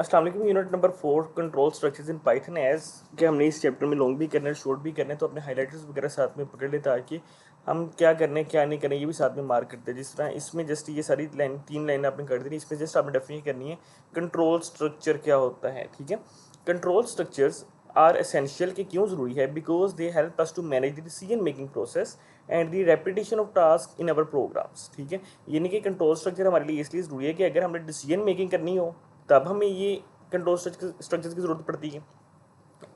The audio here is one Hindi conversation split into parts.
अस्सलाम वालेकुम। Unit number 4 control structures in Python. As कि हमने इस चैप्टर में लॉन्ग भी करना है, शॉर्ट भी करना है, तो अपने हाइलाइटर्स वगैरह साथ में पकड़ ले ताकि हम क्या करने क्या नहीं करने ये भी साथ में मार्क करते हैं। जिस तरह इसमें जस्ट ये सारी लाइन 3 लाइन आपने कर दी, इसमें जस्ट आपने डेफिनेशन करनी है कंट्रोल स्ट्रक्चर क्या होता है। ठीक है, कंट्रोल स्ट्रक्चर्स आर एसेंशियल के क्यों ज़रूरी है? Because they help us to manage the decision making process and the repetition of task in our programs. ठीक है, यानी कि कंट्रोल स्ट्रक्चर हमारे लिए इसलिए ज़रूरी है कि अगर हमने डिसीजन मेकिंग करनी हो तब हमें ये कंट्रोल स्ट्रक्चर्स की ज़रूरत पड़ती है।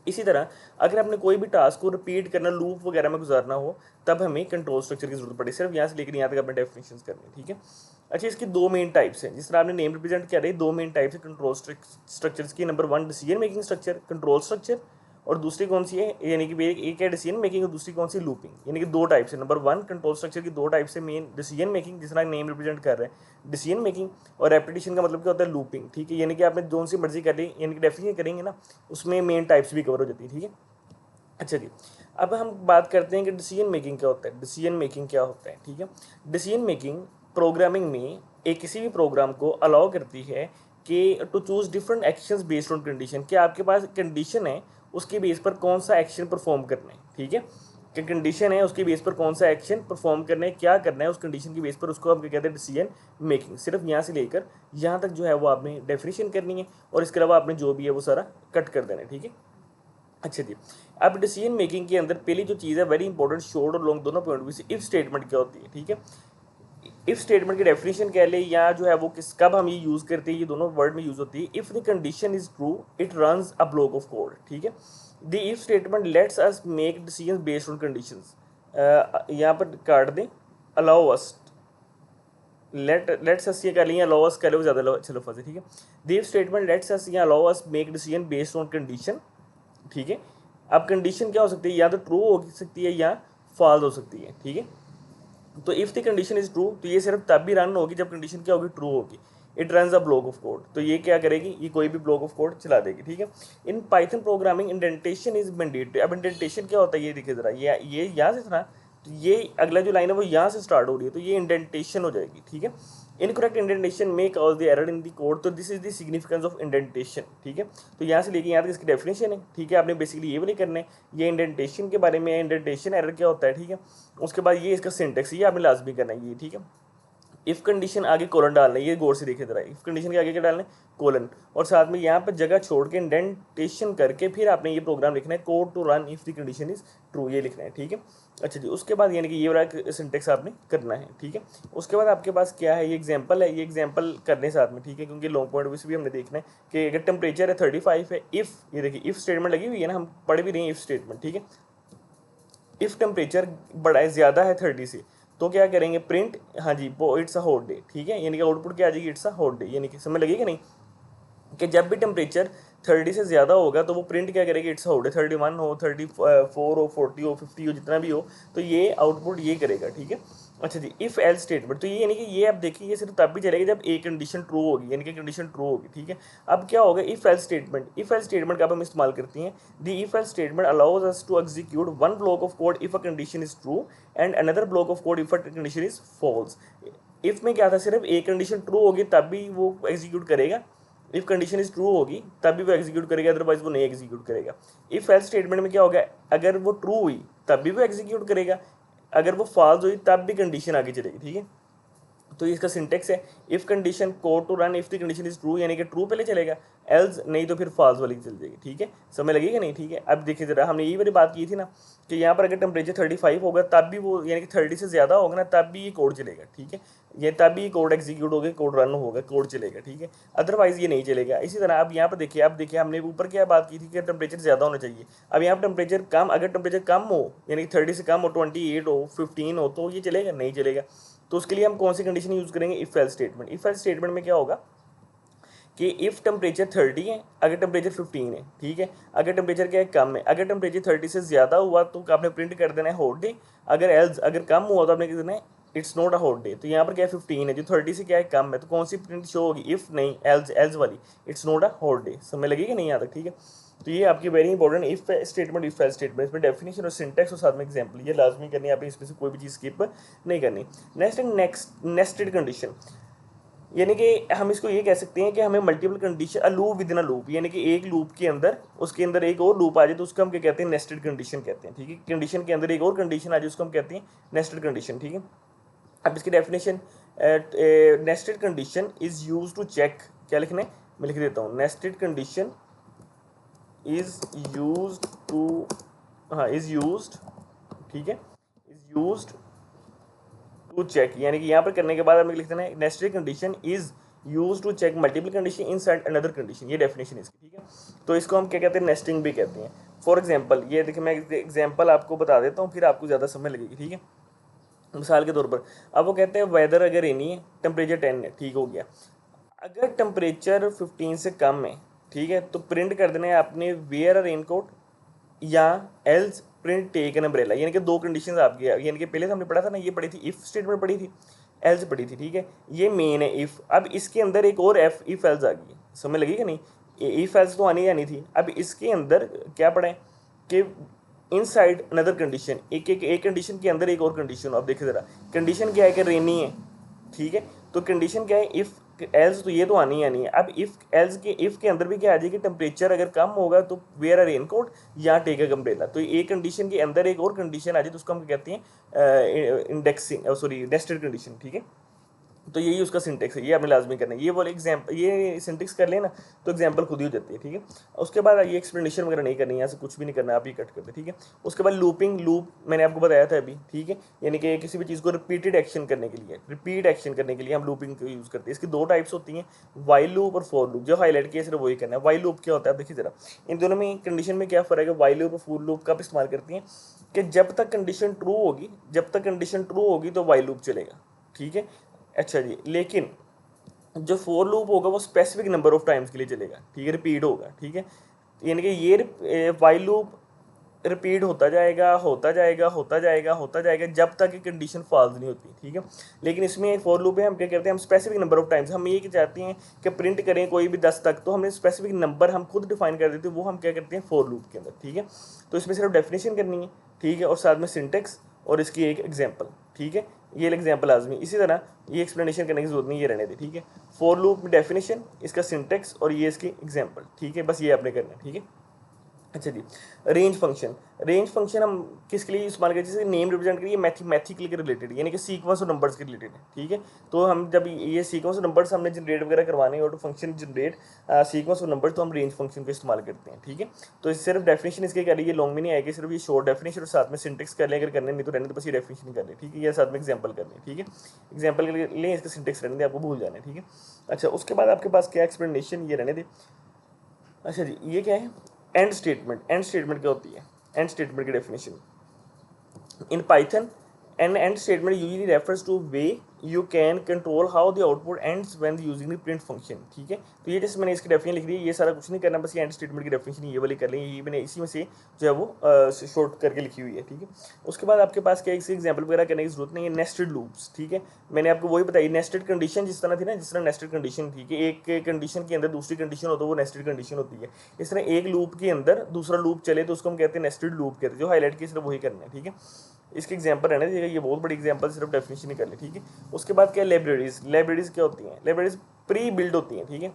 इसी तरह अगर आपने कोई भी टास्क को रिपीट करना, लूप वगैरह में गुजारना हो, तब हमें कंट्रोल स्ट्रक्चर की जरूरत पड़ेगी। सिर्फ यहाँ से लेकर यहाँ तक आपने डेफिनेशन करनी। ठीक है, अच्छा, इसकी दो मेन टाइप्स हैं। जिस तरह आपने नेम रिप्रेजेंट किया रही, दो मेन टाइप्स है कंट्रोल स्ट्रक्चर्स की। Number 1 decision making structure control structure, और दूसरी कौन सी है, यानी कि एक है डिसीजन मेकिंग और दूसरी कौन सी लूपिंग। यानी कि दो टाइप्स है। नंबर 1 कंट्रोल स्ट्रक्चर की दो टाइप्स है मेन, डिसीजन मेकिंग जिस तरह नेम रिप्रेजेंट कर रहे हैं डिसीजन मेकिंग, और रेपिटेशन का मतलब क्या होता है, लूपिंग। ठीक है, यानी कि आपने जो सी मर्जी कर ली, यानी कि डेफिनेशन करेंगे ना, उसमें मेन टाइप्स भी कवर हो जाती है। ठीक है, अच्छा जी, अब हम बात करते हैं कि डिसीजन मेकिंग क्या होता है। डिसीजन मेकिंग क्या होता है? ठीक है, डिसीजन मेकिंग प्रोग्रामिंग में एक किसी भी प्रोग्राम को अलाउ करती है कि to choose different actions based on condition, कि आपके पास कंडीशन है उसके बेस पर कौन सा एक्शन परफॉर्म करना है। ठीक है, कि कंडीशन है उसके बेस पर कौन सा एक्शन परफॉर्म करना है, क्या करना है उस कंडीशन के बेस पर, उसको हम क्या कहते हैं, डिसीजन मेकिंग। सिर्फ यहाँ से लेकर यहाँ तक जो है वो आपने डेफिनेशन करनी है, और इसके अलावा आपने जो भी है वो सारा कट कर देना है। ठीक है, अच्छा जी, अब डिसीजन मेकिंग के अंदर पहली जो चीज़ है वेरी इंपॉर्टेंट, शॉर्ट और लॉन्ग दोनों पॉइंट से इफ स्टेटमेंट क्या होती है। ठीक है, इफ स्टेटमेंट की डेफिनेशन कह ले या जो है वो किस कब हम ये यूज़ करते हैं, ये दोनों वर्ड में यूज़ होती है। If the condition is true it runs a block of code. ठीक है, the if statement let's us make decision based on conditions. यहाँ पर काट दें, अलाउ अस, लेट्स अस ये कर लिया, अलाउ अस कर लो ज़्यादा चलो फंसे। ठीक है, द इफ स्टेटमेंट लेट्स अस या allow us make decision based on condition. ठीक है, अब कंडीशन क्या हो सकती है, या तो ट्रू हो सकती है या फॉल्स हो सकती है। ठीक है, तो if the condition is true तो ये सिर्फ तब भी रन होगी जब कंडीशन क्या होगी, ट्रू होगी। It run a block of code, तो ये क्या करेगी, ये कोई भी ब्लॉक ऑफ कोड चला देगी। ठीक है, in Python programming indentation is mandatory. अब इंडेंटेशन क्या होता है ये देखिए ज़रा, ये यहाँ से था, तो ये अगला जो लाइन है वो यहाँ से स्टार्ट हो रही है, तो ये इंडेंटेशन हो जाएगी। ठीक है, इनकरेक्ट इंडेंटेशन में cause the error in the code, तो this is the significance of indentation. ठीक है, तो यहाँ से लेके यहाँ तक इसकी डेफिनेशन है। ठीक है, आपने बेसिकली ये भी नहीं करना है, ये इंडेंटेशन के बारे में, इंडेंटेशन एरर क्या होता है। ठीक है, उसके बाद ये इसका सिंटेक्स, ये आपने लाजमी करना है ये। ठीक है, इफ़ कंडीशन आगे कोलन डालना है, ये गौर से देखे जरा, इफ़ कंडीशन के आगे क्या डालना है, कोलन, और साथ में यहाँ पर जगह छोड़ के इंडेंटेशन करके फिर आपने ये प्रोग्राम लिखना है, code to run if the condition is true, ये लिखना है। ठीक है, अच्छा जी, उसके बाद यानी कि ये वाला सिंटेक्स आपने करना है। ठीक है, उसके बाद आपके पास क्या है, ये एग्जाम्पल है, ये एग्जाम्पल करने साथ में। ठीक है, क्योंकि लॉन्ग पॉइंट से भी हमने देखना है कि अगर टेम्परेचर है 35 है, इफ़, ये देखिए इफ़ स्टेटमेंट लगी हुई है ना, हम पढ़ भी रहे हैं इफ़ स्टेटमेंट। ठीक है, इफ़ टेम्परेचर बड़ा है, ज़्यादा है 30 से, तो क्या करेंगे, प्रिंट, हाँ जी, वो इट्स अ हॉट डे। ठीक है, यानी कि आउटपुट क्या आ जाएगी, इट्स अ हॉट डे। यानी कि समझ लगेगा नहीं कि जब भी टेम्परेचर 30 से ज़्यादा होगा तो वो प्रिंट क्या करेगी, इट्स हॉट डे। 31 हो, 34 हो, 40 हो, 50 हो, जितना भी हो, तो ये आउटपुट ये करेगा। ठीक है, अच्छा जी, इफ़ एल्स स्टेटमेंट, तो ये यानी कि ये आप देखिए ये सिर्फ तब भी चलेगा जब एक कंडीशन ट्रू होगी, यानी कि कंडीशन ट्रू होगी। ठीक है, अब क्या होगा, if else statement, if else statement का हम इस्तेमाल करती हैं। The if else statement allows us to execute one block of code if a condition is true and another block of code if a condition is false. If में क्या था, सिर्फ एक कंडीशन ट्रू होगी तब भी वो एग्जीक्यूट करेगा, इफ़ कंडीशन इज ट्रू होगी तब भी वो एग्जीक्यूट करेगा, अदरवाइज वो नहीं एग्जीक्यूट करेगा। इफ़ एल्स स्टेटमेंट में क्या होगा, अगर वो ट्रू हुई तब भी वो एग्जीक्यूट करेगा, अगर वो फॉल्स हुई तब भी कंडीशन आगे चलेगी। ठीक है, तो इसका सिंटेक्स है, if condition code to run if the condition is true, यानी कि ट्रू पहले चलेगा, एल्स नहीं तो फिर फॉल्स वाली चल जाएगी। ठीक है, समय लगेगा नहीं। ठीक है, अब देखिए ज़रा, हमने यही वाली बात की थी ना कि यहाँ पर अगर टेम्परेचर 35 होगा तब भी वो, यानी कि 30 से ज़्यादा होगा ना, तब भी ये कोड चलेगा। ठीक है, ये तब भी कोड एग्जीक्यूट होगा, कोड रन होगा, कोड चलेगा। ठीक है, अदरवाइज ये नहीं चलेगा। इसी तरह अब यहाँ पर देखिए, अब देखिए हमने ऊपर क्या बात की थी कि टेम्परेचर ज़्यादा होना चाहिए। अब यहाँ पर टेम्परेचर कम, अगर टेम्परेचर कम हो, यानी कि 30 से कम हो, 28 हो, 15 हो, तो ये चलेगा, नहीं चलेगा। तो उसके लिए हम कौन सी कंडीशन यूज़ करेंगे, if else statement. If else statement में क्या होगा कि इफ़ टेम्परेचर 30 है, अगर टेम्परेचर 15 है। ठीक है, अगर टेम्परेचर क्या है, कम है, अगर टेम्परेचर 30 से ज़्यादा हुआ तो आपने प्रिंट कर देना है हॉट डे, अगर एल्स अगर कम हुआ तो आपने क्या देना है, it's not a hot day. तो यहाँ पर क्या है, 15 है, जो 30 से क्या है, कम है, तो कौन सी प्रिंट शो होगी, इफ़ नहीं, एल्स, एल्स वाली, it's not a hot day. समय लगेगा नहीं यहाँ तक। ठीक है, तो ये आपकी very important if statement, if else statement, इसमें डेफिनेशन और सिंटेक्स और साथ में एग्जाम्पल, ये लाजमी करनी है, आप इसमें से कोई भी चीज़ स्किप नहीं करनी। Next nested condition. यानी कि हम इसको ये कह सकते हैं कि हमें multiple condition, a loop with in a loop, यानी कि एक लूप के अंदर उसके अंदर एक और लूप आ जाए तो उसको हम क्या कहते हैं, नेस्टेड कंडीशन कहते हैं, ठीक है। कंडीशन के अंदर एक और कंडीशन आ जाए उसको हम कहते हैं नेस्टेड कंडीशन, ठीक है। अब इसकी definition, nested condition is use to check, क्या लिखना है, मैं लिख देता हूँ, nested condition is use to, हाँ इज यूज, ठीक है, इज यूज टू चेक, यानी कि यहाँ पर करने के बाद हमें लिख देना है nested condition is use to check multiple condition inside another condition, ये डेफिनेशन है इसकी, ठीक है। तो इसको हम क्या कहते हैं, नेस्टिंग भी कहते हैं। फॉर एग्जांपल ये देखिए, मैं एग्जांपल आपको बता देता हूँ, फिर आपको ज़्यादा समझ लगेगी, ठीक है। मिसाल के तौर पर अब वो कहते हैं वेदर अगर रेनी है, टेम्परेचर 10 है, ठीक हो गया। अगर टेम्परेचर 15 से कम है, ठीक है, तो प्रिंट कर देना है आपने वेयर अ रेनकोट या else print take an umbrella, यानी कि दो कंडीशंस आपकी, यानी कि पहले तो हमने पढ़ा था ना, ये पढ़ी थी इफ स्टेटमेंट पढ़ी थी, एल्स पढ़ी थी, ठीक है। ये मेन है इफ, अब इसके अंदर एक और एफ इफ एल्स आ गई, समझ लगी कि नहीं, इफ एल्स तो आनी आनी थी। अब इसके अंदर क्या पढ़ा है कि इनसाइड अनदर कंडीशन, एक कंडीशन के अंदर एक और कंडीशन। अब देखिए ज़रा, कंडीशन क्या है कि रेनी है, ठीक है, तो कंडीशन क्या है, इफ़ एल्स, तो ये तो आनी है, अब इफ़ एल्स के इफ़ के अंदर भी क्या आ जाएगी, टेम्परेचर अगर कम होगा तो वेयर अ रेनकोट या टेक अ अम्ब्रेला। तो एक कंडीशन के अंदर एक और कंडीशन आ जाए तो उसको हम कहते हैं इंडेक्सिंग, सॉरी नेस्टेड कंडीशन, ठीक है। तो यही उसका सिंटेक्स है, ये आपने लाजमी करना है। ये बोले एग्जाम्पल, ये सिंटेक्स कर लेना तो एग्जाम्पल खुद ही हो जाती है, ठीक है। उसके बाद ये एक्सप्लेनेशन वगैरह नहीं करनी है, यहाँ से कुछ भी नहीं करना, आप ये कट कर दे, ठीक है। उसके बाद लूपिंग, लूप मैंने आपको बताया था अभी, ठीक है, यानी कि किसी भी चीज़ को रिपीटेड एक्शन करने के लिए, रिपीट एक्शन करने के लिए हम लूपिंग को यूज़ करते हैं। इसकी दो टाइप्स होती हैं, वाइल लूप और फॉर लूप। जो हाईलाइट किया सिर्फ वही करना है। वाइल लूप क्या होता है, देखिए जरा, इन दोनों में कंडीशन में क्या फ़र्क है। वाइल लूप और फॉर लूप का इस्तेमाल करती हैं कि जब तक कंडीशन ट्रू होगी, जब तक कंडीशन ट्रू होगी तो वाइल लूप चलेगा, ठीक है। अच्छा जी, लेकिन जो फोर लूप होगा वो स्पेसिफिक नंबर ऑफ टाइम्स के लिए चलेगा, ठीक है, रिपीट होगा, ठीक है। यानी कि ये वाइल लूप रिपीट होता जाएगा, होता जाएगा, होता जाएगा, होता जाएगा, जब तक कि कंडीशन फॉल्स नहीं होती, ठीक है। लेकिन इसमें फोर लूप है, हम क्या करते हैं, हम स्पेसिफिक नंबर ऑफ टाइम्स, हम ये चाहते हैं कि प्रिंट करें कोई भी 10 तक, तो हमने स्पेसिफिक नंबर हम खुद डिफाइन कर देते हैं, वो हम क्या करते हैं फोर लूप के अंदर, ठीक है। तो इसमें सिर्फ डेफिनेशन करनी है, ठीक है, और साथ में सिंटेक्स और इसकी एक एग्जाम्पल, ठीक है। ये एग्जाम्पल आजमी, इसी तरह ये एक्सप्लेनेशन करने की जरूरत नहीं, ये रहने दे, ठीक है। फोर लूप में डेफिनेशन, इसका सिंटेक्स और ये इसकी एग्जाम्पल, ठीक है, बस ये आपने करना है, ठीक है। अच्छा जी, रेंज फंक्शन, रेंज फंक्शन हम किसके लिए इस्तेमाल करें, जैसे नेम रिप्रेजेंट करिए मैथमेटिकली के रिलेटेड, यानी कि सीक्वेंस और नंबर्स के रिलेटेड है, ठीक है। तो हम जब ये सीक्वेंस और नंबर्स हमने जनरेट वगैरह करवाने हैं और तो फंक्शन जनरेट सीक्वेंस और नंबर, तो हम रेंज फंक्शन का इस्तेमाल करते हैं, ठीक है। तो सिर्फ डेफिनेशन इसके कर लीजिए, लॉन्ग में नहीं आएगी, सिर्फ ये शॉर्ट डेफिनेशन और साथ में सिंटेक्स कर लें, अगर करने नहीं तो रहने तो बस ये डेफिनेशन कर लें, ठीक है, या साथ में एग्जाम्पल कर लें, ठीक है। एग्जाम्पल लें, इसका सिंटेक्स रहने दें, आपको भूल जाना है, ठीक है। अच्छा, उसके बाद आपके पास क्या एक्सप्लेनेशन, ये रहने दें। अच्छा जी, ये क्या है, एंड स्टेटमेंट। एंड स्टेटमेंट क्या होती है, एंड स्टेटमेंट की definition in Python, an end statement usually refers to way you can control how the output ends when using the print function, ठीक है। तो ये जैसे मैंने इसकी डेफिनेशन लिख दी है, ये सारा कुछ नहीं करना, बस ये एंड स्टेटमेंट की डेफिनेशन ये वाली कर लें, ये मैंने इसी में से जो है वो शॉर्ट करके लिखी हुई है, ठीक है। उसके बाद आपके पास क्या, इसकी एग्जाम्पल वगैरह करने की जरूरत नहीं है। नेस्टेड लूप्स, ठीक है, मैंने आपको वही बताई, नेस्टेड कंडीशन जिस तरह थी ना, जिस तरह नेस्टेड कंडीशन थी कि एक कंडीशन के अंदर दूसरी कंडीशन होता है, वो नेस्टेड कंडीशन होती है। इस तरह एक लूप के अंदर दूसरा लूप चले तो उसको हम कहते हैं नेस्टेड लूप कहते हैं। जो हाईलाइट की सिर्फ वही करना है, ठीक है। इसके एग्जांपल रहने दीजिएगा, ये बहुत बड़ी एग्जांपल, सिर्फ डेफिनेशन ही कर ले, ठीक है। उसके बाद क्या, लाइब्रेरीज। लाइब्रेरीज क्या होती हैं, लाइब्रेरीज प्री बिल्ड होती हैं, ठीक है।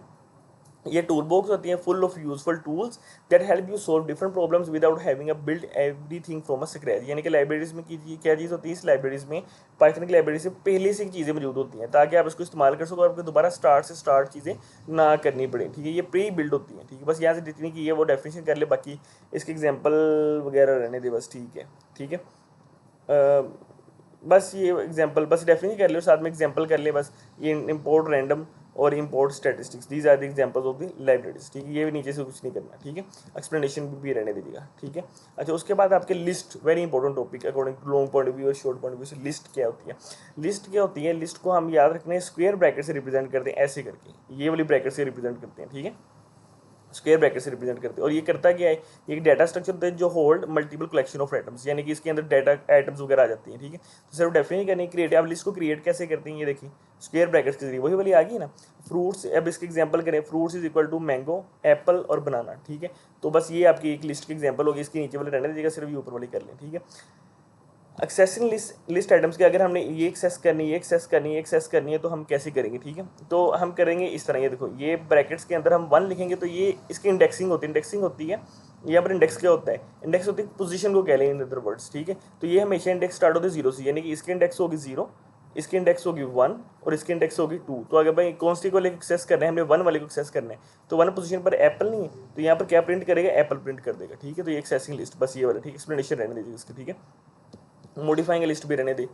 ये टूल बॉक्स होती हैं full of useful tools that help you solve different problems without having a build everything from a scratch. यानी कि लाइब्रेरीज में की क्या चीज़ होती है, इस लाइब्रेरीज में, पाइथन की लाइब्रेरी से पहले से चीज़ें मौजूद होती हैं ताकि आप इसको इस्तेमाल कर सको और आपको दोबारा स्टार्ट चीज़ें ना करनी पड़े, ठीक है। ये प्री बिल्ड होती हैं, ठीक है। बस यहाँ से जितनी की है वो डेफिनेशन कर ले, बाकी इसके एग्जाम्पल वगैरह रहने दे, बस ठीक है, ठीक है। बस ये एग्जांपल, बस डेफिनेशन कर ले और साथ में एग्जांपल कर ले, बस ये इंपोर्ट रैंडम और import statistics, these are the examples of the libraries, ठीक है। ये भी नीचे से कुछ नहीं करना, ठीक है, एक्सप्लेनेशन भी रहने दीजिएगा, ठीक है। अच्छा, उसके बाद आपके list, very important topic according to long point of view और शॉर्ट पॉइंट ऑफ व्यू से। लिस्ट क्या होती है, लिस्ट क्या होती है, लिस्ट को हम याद रखने स्क्वायर ब्रैकेट से रिप्रेजेंट करते हैं, ऐसे करके ये वाली ब्रैकेट से रिप्रेजेंट करते हैं, ठीक है, स्क्वायर ब्रैकेट से रिप्रेजेंट करते हैं। और ये करता क्या है, ये एक डाटा स्ट्रक्चर होता है जो hold multiple collection of items, यानी कि इसके अंदर डाटा आइटम्स वगैरह आ जाती हैं, ठीक है। तो सिर्फ डेफिनेशन करनी, क्रिएट, अब लिस्ट को क्रिएट कैसे करते हैं, ये देखिए स्क्वायर ब्रैकेट्स के जरिए, वही वाली आ गई ना। फ्रूट्स, अब इसके एग्जांपल करें, fruits is equal to mango, apple और बनाना, ठीक है। तो बस ये आपकी एक लिस्ट की एग्जांपल होगी, इसके नीचे वाले रहने दीजिएगा, सिर्फ ये ऊपर वाली कर लें, ठीक है। एक्सेसिंग लिस्ट आइटम्स के अगर हमने ये एक्सेस करनी है, ये एक्सेस करनी है, ये एक्सेस करनी है, तो हम कैसे करेंगे, ठीक है। तो हम करेंगे इस तरह, ये देखो ये ब्रैकेट्स के अंदर हम 1 लिखेंगे तो ये इसकी इंडेक्सिंग होती है। यहाँ पर इंडेक्स क्या होता है, इंडेक्स होती है पोजीशन को कह लें इन अदर वर्ड्स, ठीक है। तो ये हमेशा इंडेक्स स्टार्ट होते हैं 0 से, यानी कि इसकी इंडेक्स होगी 0, इसकी इंडेक्स होगी 1 और इसकी इंडेक्स होगी 2। तो अगर भाई कौन सी को लेकर एक्सेस करना है, हमने 1 वाले को एक्सेस करना है, तो 1 पोजीशन पर एप्पल नहीं है, तो यहाँ पर क्या प्रिंट करेगा, एप्पल प्रिंट कर देगा, ठीक है। तो ये एक्सेसिंग लिस्ट बस ये वाला, ठीक है, एक्सप्लेनेशन रहने दीजिए इसकी, ठीक है। मॉडिफाइंग लिस्ट भी रहने दे,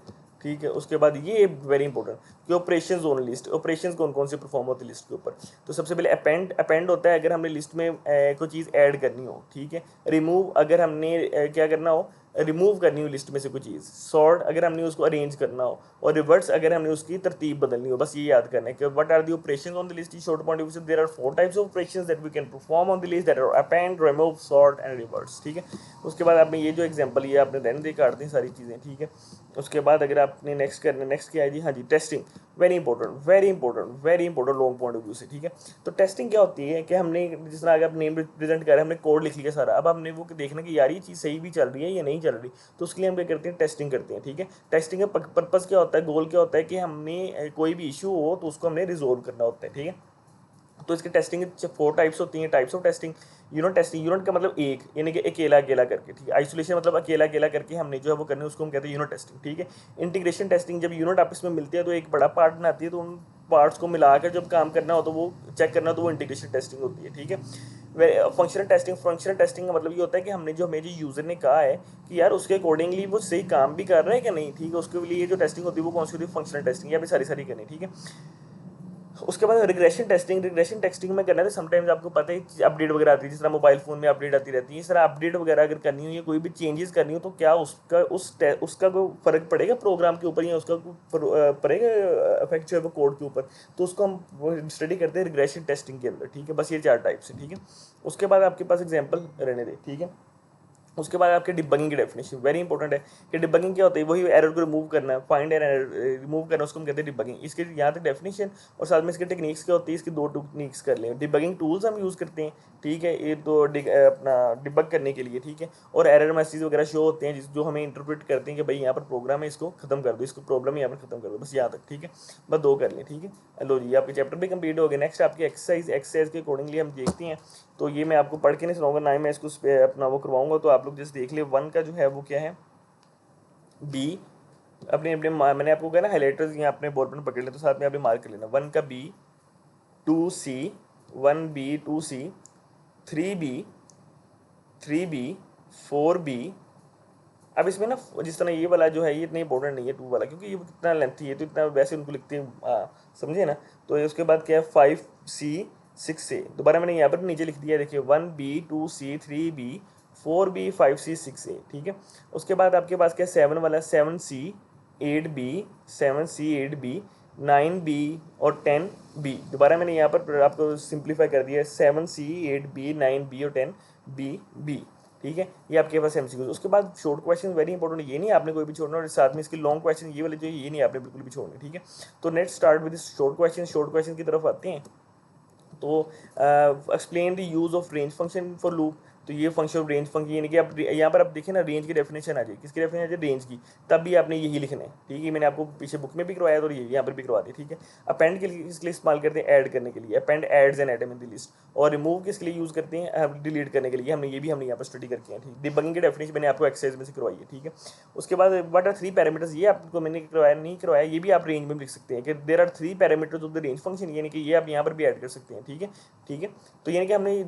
ठीक है। उसके बाद ये वेरी इंपॉर्टेंट कि ऑपरेशंस ऑन लिस्ट, ऑपरेशंस कौन कौन से परफॉर्म होते हैं लिस्ट के ऊपर। तो सबसे पहले अपेंड होता है अगर हमने लिस्ट में कोई चीज़ ऐड करनी हो, ठीक है। रिमूव अगर हमने क्या करना हो, रिमूव करनी हो लिस्ट में से कोई चीज़। सॉर्ट अगर हमने उसको अरेंज करना हो, और रिवर्स अगर हमने उसकी तरतीब बदलनी हो। बस ये याद करना है कि what are the operations on the list. Short point of view से there are 4 types of operations that we can perform on the list, that are append, remove, sort and reverse, ठीक है। उसके बाद आपने ये जो एग्जांपल ये आपने रहने दे काट दी सारी चीज़ें, ठीक है। उसके बाद अगर आपने नेक्स्ट करना, नेक्स्ट क्या है जी, हाँ जी, testing. Very important long point of view से, ठीक है। तो टेस्टिंग क्या होती है कि हमने जिस तरह अगर आप नेम रिप्रेजेंट कर रहे हैं, हमने कोड लिख लिया सारा, अब हमने वो देखना कि यार ये चीज़ सही भी चल रही है या नहीं चल रही, तो उसके लिए हम क्या करते हैं, टेस्टिंग करते हैं, ठीक है। टेस्टिंग का पर्पज़ क्या होता है, गोल क्या होता है कि हमने कोई भी इशू हो तो उसको हमने रिजोल्व करना होता है, ठीक है। तो इसकी टेस्टिंग 4 टाइप्स होती हैं, types of testing. Unit testing, unit का मतलब एक, यानी कि अकेला करके, ठीक है। आइसोलेशन मतलब अकेला करके हमने जो है वो करनी है, उसको हम कहते हैं यूनिट टेस्टिंग, ठीक है। इंटीग्रेशन टेस्टिंग, जब यूनिट आपस में मिलती है तो एक बड़ा पार्ट बनाती है, तो उन पार्ट्स को मिलाकर जब काम करना हो तो वो चेक करना, तो वो इंटीग्रेशन टेस्टिंग होती है, ठीक है। फंक्शनल टेस्टिंग का मतलब ये होता है कि हमने जो हमें जो यूज़र ने कहा है कि यार उसके अकॉर्डिंगली वो सही काम भी कर रहा है कि नहीं, ठीक है। उसके लिए जो टेस्टिंग होती है वो कौन सी होती है, फंक्शनल टेस्टिंग, या भी सारी करनी, ठीक है। उसके बाद रिग्रेशन टेस्टिंग में करना है, तो समटाइम्स आपको पता है अपडेट वगैरह आती है, जिस तरह मोबाइल फ़ोन में अपडेट आती रहती है, इस तरह अपडेट वगैरह अगर करनी हो या कोई भी चेंजेस करनी हो, तो क्या उसका कोई फ़र्क पड़ेगा प्रोग्राम के ऊपर, या उसका पड़ेगा इफेक्ट जो है वो कोड के ऊपर। तो उसको हम स्टडी करते हैं रिग्रेशन टेस्टिंग के अंदर, ठीक है। बस ये 4 टाइप्स है, ठीक है। उसके बाद आपके पास एग्जाम्पल रहने दे, ठीक है। उसके बाद आपके डिबगिंग की डेफिनेशन वेरी इंपॉर्टेंट है कि डिबगिंग क्या होता है, वही एरर को रिमूव करना है, फाइंड एरर रिमूव करना, उसको हम कहते हैं डिबगिंग। इसके यहाँ तक डेफिनेशन, और साथ में इसके टेक्निक्स क्या होती है, इसकी 2 टेक्निक्स कर लें। डिबगिंग टूल्स हम यूज़ करते हैं, ठीक है, ये तो अपना डिबग करने के लिए, ठीक है। और एरर मैसेज वगैरह शो होते हैं जो हमें इंटरप्रेट करते हैं कि भाई यहाँ पर प्रोग्राम है, इसको खत्म कर दो, इसको प्रॉब्लम यहाँ पर खत्म कर दो, बस यहाँ तक, ठीक है। बस 2 कर लें, ठीक है। लो जी, आपके चैप्टर भी कंप्लीट हो गए। नेक्स्ट आपकी एक्सरसाइज के अकॉर्डिंगली हम देखते हैं। तो ये मैं आपको पढ़ के नहीं सुनाऊंगा, ना ही मैं इसको अपना वो करवाऊंगा, तो आप लोग जैसे देख ले। 1 का जो है वो क्या है, बी। अपने अपने मैंने आपको कहा ना हाईलाइटर्स यहाँ अपने बोर्ड पर पकड़ लें, तो साथ में आपने मार्क कर लेना। 1 का B, 2C, 1B 2C, 3B 3B, 4B। अब इसमें ना जिस तरह ये वाला जो है ये इतना इंपॉर्टेंट नहीं है 2 वाला, क्योंकि ये कितना लेंथी है, तो इतना वैसे उनको लिखते हैं, समझे ना। तो उसके बाद क्या है, 5C 6A। दोबारा मैंने यहाँ पर नीचे लिख दिया, देखिए 1B 2C 3B 4B 5C 6A, ठीक है। उसके बाद आपके पास क्या है, 7 वाला, 7C 8B 7C 8B 9B और 10B। दोबारा मैंने यहाँ पर आपको सिंप्लीफाई कर दिया, 7C 8B 9B और 10B। ठीक है, ये आपके पास एमसीक्यूज। उसके बाद शॉर्ट क्वेश्चन वेरी इंपॉर्टेंट, ये नहीं आपने कोई भी छोड़ना, और साथ में इसके लॉन्ग क्वेश्चन ये वाले जो ये नहीं आपने बिल्कुल भी छोड़ने, ठीक है। तो next start with short question की तरफ आते हैं। तो explain the use of range function for loop. तो ये फंक्शन रेंज फंक्शन, यानी कि आप यहाँ पर आप देखें ना, रेंज की डेफिनेशन आ जाए, किसकी डेफिनेशन आ जाए, रेंज की। तब भी आपने यही लिखना है, ठीक है। मैंने आपको पीछे बुक में भी करवाया था और ये यहाँ पर भी करवा दिया, ठीक है। अपेंड के लिए इसके लिए इस्तेमाल करते हैं ऐड करने के लिए, append adds an item in the list. और रिमूव किसके लिए यूज़ करते हैं, डिलीट करने के लिए। हमने यहाँ पर स्टडी करके हैं, ठीक। डिबगिंग की डेफिनेशन मैंने आपको एक्सरसाइज में से करवाई है, ठीक है। उसके बाद व्हाट आर 3 पैरामीटर्स, ये आपको मैंने करवाया नहीं करवाया, ये भी आप रेंज में लिख सकते हैं कि there are 3 parameters of the range function, यानी कि ये आप यहाँ पर भी ऐड कर सकते हैं, ठीक है। ठीक है, तो यानी कि हमने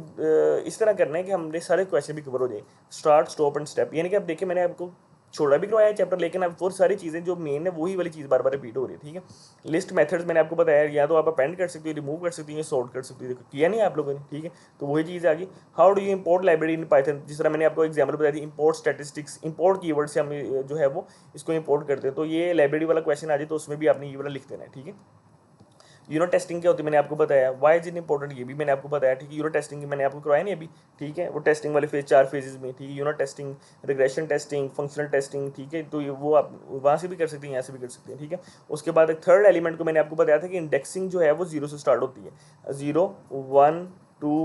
इस तरह करना है कि हमने सारे क्वेश्चन भी कवर हो जाए, स्टार्ट स्टॉप एंड स्टेप। यानी कि आप देखिए मैंने आपको छोड़ा भी करवाया चैप्टर, लेकिन अब वो सारी चीज़ें जो मेन है वही वाली चीज़ बार बार रिपीट हो रही है, ठीक है। लिस्ट मेथड्स मैंने आपको बताया, या तो आप अपेंड कर सकते हो, रिमूव कर सकते हो, या सॉर्ट कर सकते हो। देखो किया नहीं आप लोगों ने, ठीक है। तो वही चीज़ आ गई। How do you import library in Python, जिस तरह मैंने आपको एग्जाम्पल बताया थी, इंपोर्ट स्टैटिस्टिक्स, इंपोर्ट कीवर्ड से हम जो है वो इसको इंपोर्ट करते हैं। तो ये लाइब्रेरी वाला क्वेश्चन आ जाए तो उसमें भी आपने ये वाला लिख देना है, ठीक है। यूनिट टेस्टिंग क्या होती है मैंने आपको बताया, वाई इज इन इंपॉर्टेंट ये भी मैंने आपको बताया, ठीक है। यूनिट टेस्टिंग की मैंने आपको करवाया नहीं अभी, ठीक है। वो टेस्टिंग वाले फेज 4 फेजेस में, ठीक है। Unit testing, regression testing, functional testing, ठीक है। तो ये वो आप वहाँ से भी कर सकते हैं, यहाँ से भी कर सकते हैं, ठीक है। उसके बाद एक थर्ड एलिमेंट को मैंने आपको बताया था कि इंडेक्सिंग जो है वो 0 से स्टार्ट होती है, 0 1 2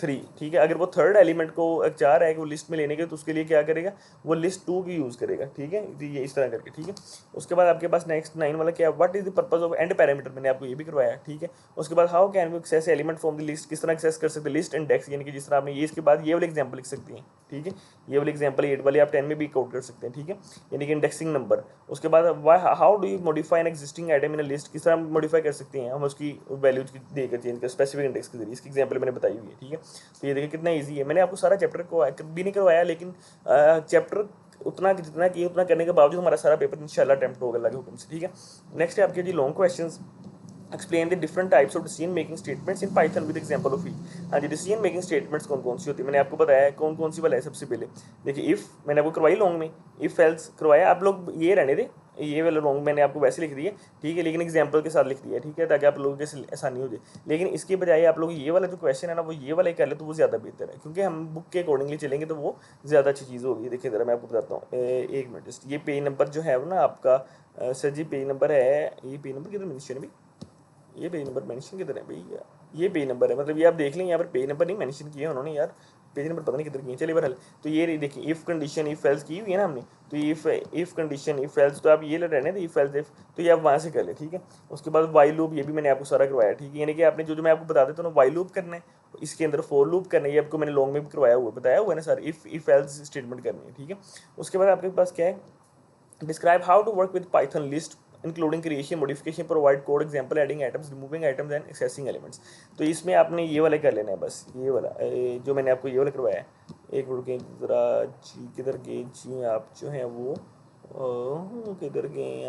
3, ठीक है। अगर वो थर्ड एलिमेंट को चाह रहा है कि वो लिस्ट में लेने के, तो उसके लिए क्या करेगा, वो लिस्ट 2 की यूज़ करेगा, ठीक है। तो ये इस तरह करके, ठीक है। उसके बाद आपके पास नेक्स्ट 9 वाला क्या है, what is the purpose of end parameter, मैंने आपको ये भी करवाया, ठीक है। उसके बाद how can we access element from the list, किस तरह एक्सेस कर सकते हैं लिस्ट इंडेक्स, यानी कि जिस तरह आपने ये, इसके बाद ये वाले एग्जाम्पल लिख सकती हैं, ठीक है। ये वाले एग्जाम्पल 8 वाले आप 10 में भी काउंट कर सकते हैं, ठीक है, यानी कि इंडेक्सिंग नंबर। उसके बाद how do you modify an existing item in a list, किस तरह मॉडिफाई कर सकते हैं हम उसकी वैल्यूज देकर चेंज कर स्पेसिफिक इंडेक्स के जरिए, इसकी एग्जाम्पल मैंने बताई हुई है, ठीक है। तो ये देखिए कितना ईजी है। मैंने आपको सारा चैप्टर को भी नहीं करवाया, लेकिन चैप्टर उतना जितना कि उतना करने के बावजूद हमारा सारा पेपर इंशाल्लाह अटेम्प्ट होगा अल्लाह के हुक्म से, ठीक है। नेक्स्ट है आपके जी long questions. Explain the different types of decision making statements in Python with example of each. हाँ जी, डिसीजन मेकिंग स्टेटमेंट्स कौन कौन सी होती है, मैंने आपको बताया है कौन कौन सी वाला है। सबसे पहले देखिए इफ़, मैंने आपको करवाई लॉन्ग में, इफ़ एल्स करवाया, आप लोग ये रहने दे, ये वाला लॉन्ग मैंने आपको वैसे लिख दिया, ठीक है, लेकिन एग्जाम्पल के साथ लिख दिया, ठीक है, ताकि आप लोगों के आसानी हो जाए। लेकिन इसके बजाय आप लोग ये वाला जो क्वेश्चन है ना, वो ये वाला ही कर ले तो वो ज़्यादा बेहतर है, क्योंकि हम बुक के अकॉर्डिंगली चलेंगे तो वो ज़्यादा अच्छी चीज़ होगी। देखिए ज़रा मैं आपको बताता हूँ, एक मिनट, जस्ट ये पेज नंबर जो है वो ना आपका, सर जी पेज नंबर है, ये पेज नंबर किधर मेंशन है भाई, ये पेज नंबर मेंशन किधर है भैया, ये पेज नंबर है, मतलब ये आप देख लें, यहाँ पर पेज नंबर नहीं मेंशन किया उन्होंने यार, पेज नंबर पता नहीं किधर किए, चलिए बहरहाल। तो ये देखिए इफ़ कंडीशन इफ़ एल्स की हुई है ना हमने, तो इफ़ कंडीशन इफ़ एल्स, तो आप ये रहने थे इफ़ एल्स इफ़, तो ये आप वहाँ से कर ले, ठीक है। उसके बाद वाइल लूप, ये भी मैंने आपको सारा करवाया, ठीक है, यानी कि आपने जो मैं आपको बता देता हूँ ना, वाइल लूप करना है, इसके अंदर फोर लूप करना है, ये आपको मैंने लॉन्ग में भी करवाया हुआ बताया हुआ है ना सर, इफ़ एल्स स्टेटमेंट करनी है, ठीक है। उसके बाद आपके पास क्या है, describe how to work with python list including creation modification provide code example adding items removing items and accessing elements। तो इसमें आपने ये वाला कर लेना है, बस ये वाला जो मैंने आपको ये वाला करवाया है। एक मिनट के ज़रा जी, किधर गए जी आप जो है वो, किधर गए,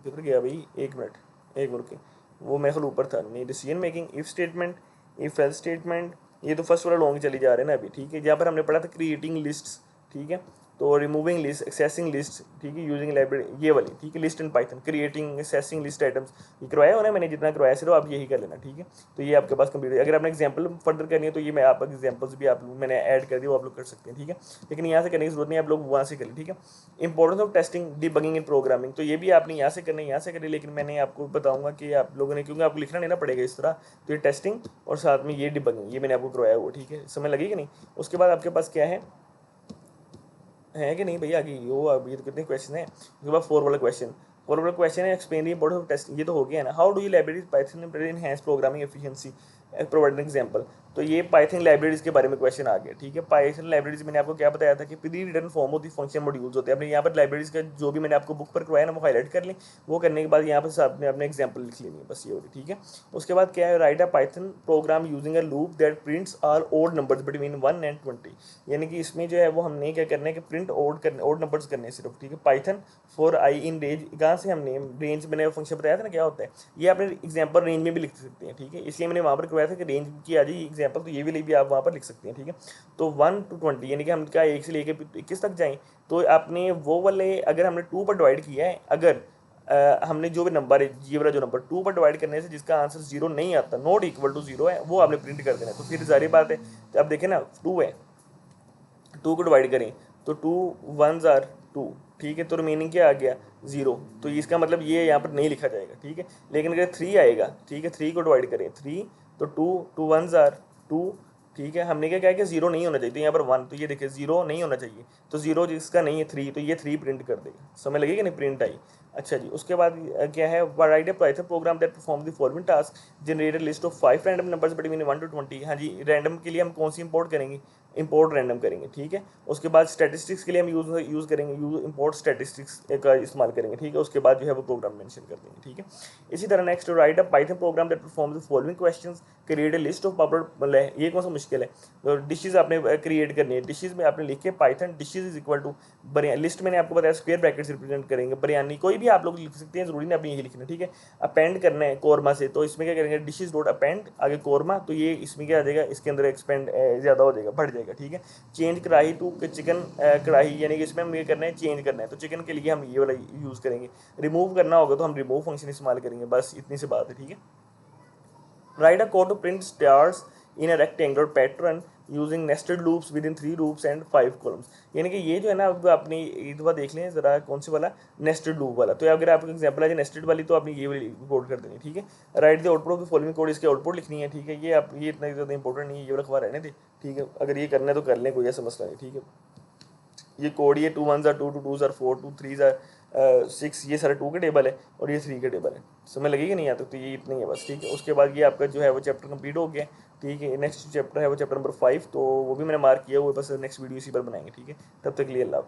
किधर गया भाई, एक मिनट के, वो मेरे ख्याल ऊपर था, नहीं, decision making, if statement, if else statement, ये तो फर्स्ट वाला लॉन्ग चली जा रहे हैं ना अभी, ठीक है। जहाँ पर हमने पढ़ा था क्रिएटिंग लिस्ट्स, ठीक है, तो रिमूविंग लिस्ट, एक्सेसिंग लिस्ट, ठीक है, यूजिंग लाइब्रेरी, ये वाली, ठीक है, list in Python, creating accessing list items, ये करवाया हो ना मैंने, जितना करवाया सिर्फ आप यही कर लेना, ठीक है। तो ये आपके पास कंप्लीट है। अगर आपने एग्जांपल फर्दर करनी है तो ये मैं आप एग्जांपल्स भी आप लोग मैंने ऐड कर दिया, वो आप लोग कर सकते हैं, ठीक है। लेकिन यहाँ से करने की जरूरत नहीं, आप लोग वहाँ से करें, ठीक है। Importance of testing debugging in programming, तो ये भी आपने यहाँ से करना है, यहाँ से करें, लेकिन मैंने आपको बताऊंगा कि आप लोगों ने, क्योंकि आपको लिखना नहीं ना पड़ेगा इस तरह, तो ये टेस्टिंग और साथ में ये डिबगिंग, ये मैंने आपको करवाया हुआ, ठीक है, समय लगेगा नहीं। उसके बाद आपके पास क्या है कि नहीं भैया, आगे वो अभी तो कितने क्वेश्चन है। उसके बाद 4 वाला क्वेश्चन है explain the importance of test, ये तो हो गया है ना। How do you libraries Python enhance programming efficiency provide an example, तो ये पाइथन लाइब्रेरीज के बारे में क्वेश्चन आ गया, ठीक है। पाइथन लाइब्रेरीज मैंने आपको क्या बताया था कि pre written form of the function modules होते हैं। अपने यहाँ पर लाइब्रेरीज का जो भी मैंने आपको बुक पर करवाया ना, वो हाईलाइट कर लें, वो करने के बाद यहाँ पर आपने अपने एग्जाम्पल लिख लेनी है, बस ये होगी, ठीक है। उसके बाद क्या है, write a Python program using a loop that prints all odd numbers between 1 and 20, यानी कि इसमें जो है वो हमने क्या करना है कि प्रिंट ओड नंबर्स करने सिर्फ, ठीक है। Python for I in range, कहाँ से हमने रेंज मैंने फंक्शन बताया था ना क्या होता है, ये आपने एग्जाम्पल रेंज में भी लिख सकते हैं, ठीक है। इसलिए मैंने वहाँ पर करवाया था कि रेंज की आ जाए एग्जाम्पल, तो ये भी आप वहाँ पर लिख सकते हैं, ठीक है। तो 1 to 20 यानी कि हम क्या 1 से लेकर 21 तक जाएँ, तो आपने वो वाले, अगर हमने 2 पर डिवाइड किया है, अगर हमने जो भी नंबर है, ये वाला जो नंबर 2 पर डिवाइड करने से जिसका आंसर 0 नहीं आता, नॉट इक्वल टू 0 है, वो आपने प्रिंट कर देना है। तो फिर जारी बात है, तो अब देखें ना 2 है, 2 को डिवाइड करें तो 2 1s are 2, ठीक है, तो रिमेनिंग क्या आ गया 0, तो इसका मतलब ये यहाँ पर नहीं लिखा जाएगा, ठीक है। लेकिन अगर 3 आएगा, ठीक है, 3 को डिवाइड करें 3, तो 2 1s are 2, ठीक है। हमने क्या कहा कि 0 नहीं होना चाहिए, तो यहाँ पर 1, तो ये देखिए 0 नहीं होना चाहिए, तो 0 जिसका नहीं है 3, तो ये 3 प्रिंट कर देगा, समय लगेगा नहीं, प्रिंट आई। अच्छा जी, उसके बाद क्या है, write a Python programme that perform the following task, generate list of 5 random numbers between 1 to 20। हाँ जी, रैंडम के लिए हम कौन सी इंपोर्ट करेंगे, इंपोर्ट रैंडम करेंगे, ठीक है। उसके बाद स्टैटिस्टिक्स के लिए हम यूज़ करेंगे इंपोर्ट स्टैटिस्टिक्स का इस्तेमाल करेंगे, ठीक है। उसके बाद जो है वो प्रोग्राम मेंशन कर देंगे, ठीक है। इसी तरह next, right a Python programme that perform the following questions, create a list of popular, मतलब ये कौन सा मुश्किल है, तो डिशेज आपने क्रिएट करनी है, डिशेज में आपने लिखे Python dishes is equal to biryani, list मैंने आपको बताया स्क्वायर ब्रैकेट से रिप्रेजेंट करेंगे, बिरयानी कोई भी आप लोग लिख सकते हैं, जरूरी नहीं आपने यही लिखना, ठीक है। अपेंड करना है कोरमा से, तो इसमें क्या करेंगे, डिशेज डॉट अपेंड आगे कोरमा, तो ये इसमें क्या आ जाएगा, इसके अंदर एक्सपेंड ज़्यादा हो जाएगा, बढ़ जाएगा, ठीक है। चेंज कढ़ाई टू चिकन कढ़ाई, यानी कि इसमें हम ये करना है चेंज करना है, तो चिकन के लिए हम ये वाला यूज़ करेंगे। रिमूव करना होगा तो हम रिमूव फंक्शन इस्तेमाल करेंगे, बस इतनी सी बात है, ठीक है। Write a code to print stars in a rectangular pattern using nested loops with in 3 loops and 5 columns. यानी कि ये जो है ना, अब आपने एक दफ़ा देख लें ज़रा कौन से वाला, नेस्टेड लूप वाला। तो अगर आपको एग्जांपल है नेस्टेड वाली, तो आपने ये वाली कोड कर देनी, ठीक है। Right the output of the following code, इसके आउटपुट लिखनी है, ठीक है। ये आप ये इतना ज़्यादा इंपॉर्टेंट नहीं है, ये वाला खबर रहने दे, ठीक है। अगर ये करना है तो कर लें, कोई ऐसा मसला नहीं, ठीक है। ये कोड, ये 2 1s are 2, 2 2s are 4, 2 3s are 6, ये सारे 2 के टेबल है और ये 3 के टेबल है। समझ लगेगी नहीं आता तो ये इतना ही है बस, ठीक है। उसके बाद ये आपका जो है वो चैप्टर कंप्लीट हो गया, ठीक है। नेक्स्ट चैप्टर है वो चैप्टर नंबर 5, तो वो भी मैंने मार्क किया हुआ है, बस नेक्स्ट वीडियो इसी पर बनाएंगे, ठीक है। तब तक के लिए अल्लाह।